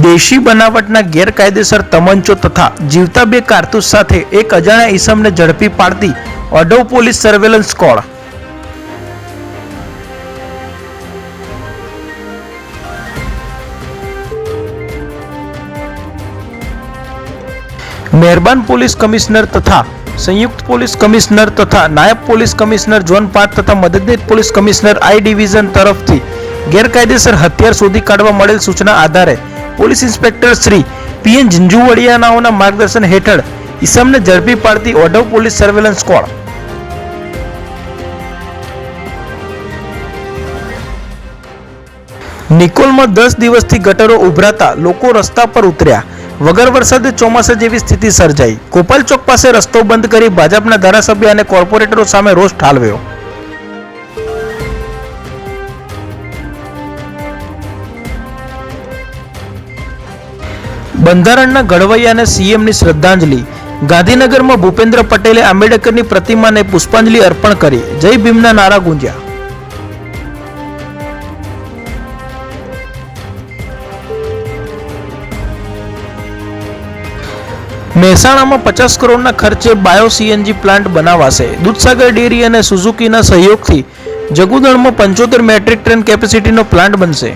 દેશી બનાવટના ગેરકાયદેસર તમંચો તથા જીવતા બે કારતૂસ સાથે એક અજાણ્યા ઈસમને ઝડપી પાડતી અડોવ પોલીસ સર્વેલન્સ સ્ક્વોડ। મહેરબાન પોલીસ કમિશનર તથા સંયુક્ત પોલીસ કમિશનર તથા નાયબ પોલીસ કમિશનર ઝોન 5 તથા મદદનીશ પોલીસ કમિશનર આઈ ડિવિઝન તરફથી ગેરકાયદેસર હથિયાર શોધી કાઢવા મળેલ સૂચના આધારે પોલીસ ઇન્સ્પેક્ટર શ્રી પીએન ઝિંઝુવડિયાનાઓના માર્ગદર્શન હેઠળ ઈસમને ઝડપી પાડતી અડોવ પોલીસ સર્વેલન્સ સ્ક્વોડ। નિકોલમાં 10 દિવસથી ગટરો ઉભરાતા લોકો રસ્તા પર ઉતર્યા। વગર વરસાદે ચોમાસા જેવી સ્થિતિ સર્જાઈ। ગોપાલ ચોક પાસે રસ્તો બંધ કરી ભાજપના ધારાસભ્ય અને કોર્પોરેટરો સામે રોષ ઠાલવ્યો। બંધારણના ઘડવૈયાને સીએમની શ્રદ્ધાંજલિ। ગાંધીનગરમાં ભૂપેન્દ્ર પટેલે આંબેડકરની પ્રતિમાને પુષ્પાંજલિ અર્પણ કરી જય ભીમના નારા ગુંજ્યા। મહેસાણામાં 50 કરોડના ખર્ચે બાયો સીએનજી પ્લાન્ટ બનાવાશે। દૂધસાગર ડેરી અને સુઝુકીના સહયોગથી જગુદણમાં 75 મેટ્રિક ટન કેપેસિટીનો પ્લાન્ટ બનશે।